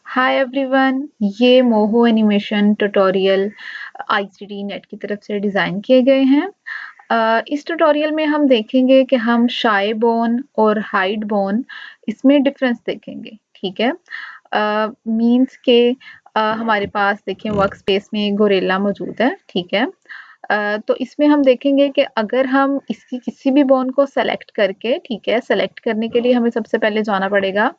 Hi everyone, ये मोहो animation tutorial ICT net की तरफ से डिज़ाइन किए गए हैं। इस ट्यूटोरियल में हम देखेंगे कि हम शाई बोन और हाइड बोन इसमें डिफरेंस देखेंगे। ठीक है, मींस के हमारे पास देखिए वर्क स्पेस में गोरेला मौजूद है। ठीक है, तो इसमें हम देखेंगे कि अगर हम इसकी किसी भी बोन को सेलेक्ट करके, ठीक है, सेलेक्ट करने के लिए हमें सबसे पहले जाना पड़ेगा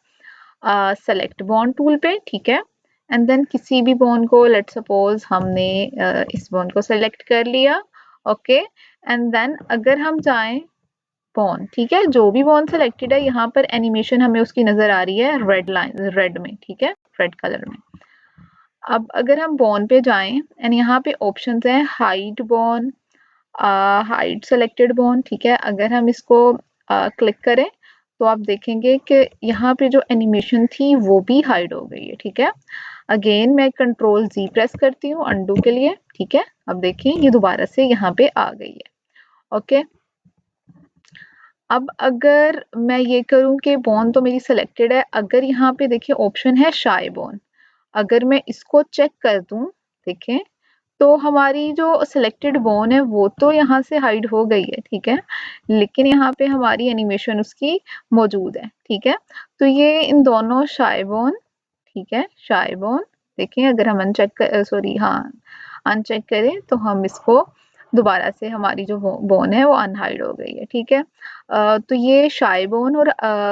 सेलेक्ट बॉन्ड टूल पे। ठीक है, एंड देन किसी भी बॉन्ड को, लेट सपोज हमने इस बॉन्ड को सेलेक्ट कर लिया। ओके, एंड देन अगर हम जाएं बॉन्ड, ठीक है, जो भी बॉन्ड सेलेक्टेड है, यहाँ पर एनिमेशन हमें उसकी नजर आ रही है रेड लाइन, रेड में। ठीक है, रेड कलर में। अब अगर हम बॉन्ड पे जाएं एंड यहाँ पे ऑप्शंस हैं hide bond, hide selected bond. ठीक है, अगर हम इसको क्लिक करें तो आप देखेंगे कि यहाँ पे जो एनिमेशन थी वो भी हाइड हो गई है। ठीक है, अगेन मैं कंट्रोल जी प्रेस करती हूँ अनडू के लिए। ठीक है, अब देखिए ये दोबारा से यहाँ पे आ गई है। ओके, अब अगर मैं ये करूँ कि बॉन तो मेरी सिलेक्टेड है, अगर यहाँ पे देखिए ऑप्शन है शाई बॉन, अगर मैं इसको चेक कर दूं, देखें तो हमारी जो सिलेक्टेड बोन है वो तो यहाँ से हाइड हो गई है। ठीक है, लेकिन यहाँ पे हमारी एनिमेशन उसकी मौजूद है। ठीक है, तो ये इन दोनों शाई बोन, ठीक है, शाई बोन देखें, अगर हम अनचेक सॉरी हाँ अनचेक करें तो हम इसको दोबारा से हमारी जो बोन है वो अनहाइड हो गई है। ठीक है, तो ये शाई बोन और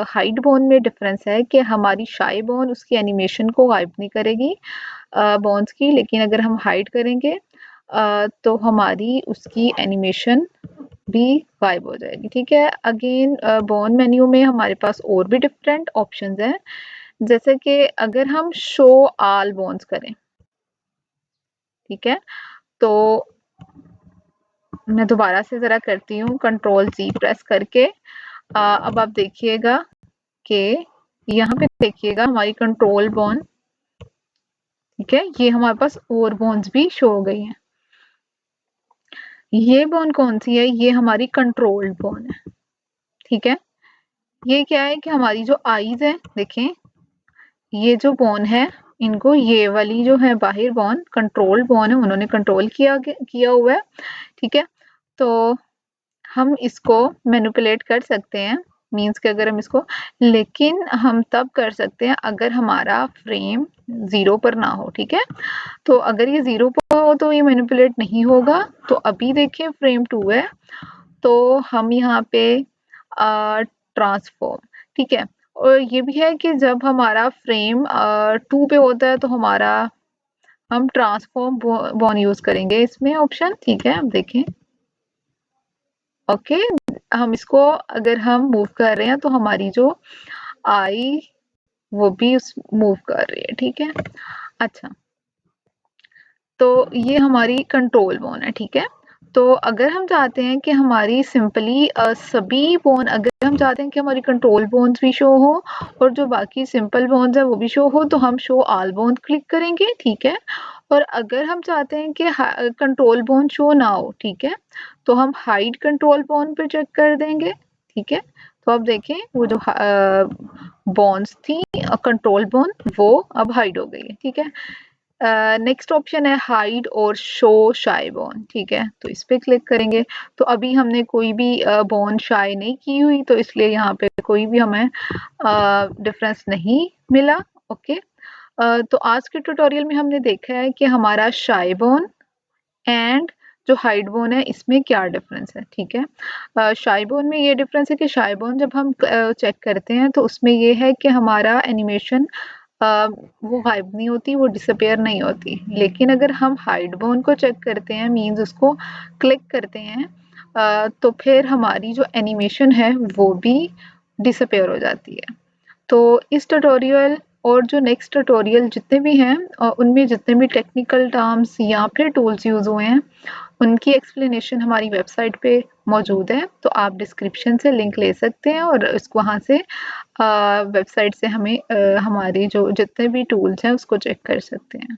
हाइड बोन में डिफरेंस है कि हमारी शाई बोन उसकी एनिमेशन को गायब नहीं करेगी बोन्स की, लेकिन अगर हम हाइड करेंगे तो हमारी उसकी एनिमेशन भी गायब हो जाएगी। ठीक है, अगेन बोन मेन्यू में हमारे पास और भी डिफरेंट ऑप्शंस हैं, जैसे कि अगर हम शो ऑल बोन्स करें, ठीक है, तो मैं दोबारा से जरा करती हूँ कंट्रोल जी प्रेस करके। अब आप देखिएगा कि यहाँ पे देखिएगा हमारी कंट्रोल बोन, ठीक है, ये हमारे पास और बोन्स भी शो हो गई हैं। ये बोन कौन सी है? ये हमारी कंट्रोल्ड बोन है। ठीक है, ये क्या है कि हमारी जो आईज है, देखें ये जो बोन है, इनको ये वाली जो है बाहर बोन कंट्रोल बोन है, उन्होंने कंट्रोल किया हुआ है। ठीक है, तो हम इसको मैनिपुलेट कर सकते हैं, मींस कि अगर हम इसको, लेकिन हम तब कर सकते हैं अगर हमारा फ्रेम 0 पर ना हो। ठीक है, तो अगर ये 0 पर हो तो ये मैनिपुलेट नहीं होगा। तो अभी देखिए फ्रेम 2 है, तो हम यहाँ पे ट्रांसफॉर्म, ठीक है, और ये भी है कि जब हमारा फ्रेम 2 पे होता है तो हमारा हम ट्रांसफॉर्म बॉन यूज करेंगे इसमें ऑप्शन। ठीक है, अब देखें, ओके, हम इसको अगर हम मूव कर रहे हैं तो हमारी जो आई वो भी उस मूव कर रही है। ठीक है, अच्छा, तो ये हमारी कंट्रोल बोन है। ठीक है, तो अगर हम चाहते हैं कि हमारी सिंपली सभी बोन, अगर हम चाहते हैं कि हमारी कंट्रोल बोन्स भी शो हो और जो बाकी सिंपल बोन्स है वो भी शो हो, तो हम शो ऑल बोन क्लिक करेंगे। ठीक है, और अगर हम चाहते हैं कि कंट्रोल बोन शो ना हो, ठीक है, तो हम हाइड कंट्रोल बोन पे चेक कर देंगे। ठीक है, तो अब देखें वो जो बोन्स थी कंट्रोल बोन वो अब हाइड हो गई है। ठीक है, नेक्स्ट ऑप्शन है हाइड और शो शाई बॉन। ठीक है, तो इस पे क्लिक करेंगे, तो अभी हमने कोई भी बॉन शाई नहीं की हुई, तो इसलिए यहाँ पे कोई भी हमें डिफरेंस नहीं मिला। ओके, तो आज के ट्यूटोरियल में हमने देखा है कि हमारा शाई बॉन एंड जो हाइड बोन है इसमें क्या डिफरेंस है। ठीक है, शाई बोन में ये डिफरेंस है कि शाई बोन जब हम चेक करते हैं तो उसमें ये है कि हमारा एनिमेशन वो गायब नहीं होती, वो डिसअपेयर नहीं होती, लेकिन अगर हम हाइड बोन को चेक करते हैं, मींस उसको क्लिक करते हैं, तो फिर हमारी जो एनिमेशन है वो भी डिसअपेयर हो जाती है। तो इस ट्यूटोरियल और जो नेक्स्ट ट्यूटोरियल जितने भी हैं उनमें जितने भी टेक्निकल टर्म्स या फिर टूल्स यूज हुए हैं उनकी एक्सप्लेनेशन हमारी वेबसाइट पे मौजूद है, तो आप डिस्क्रिप्शन से लिंक ले सकते हैं और इसको वहाँ से वेबसाइट से हमें हमारी जो जितने भी टूल्स हैं उसको चेक कर सकते हैं।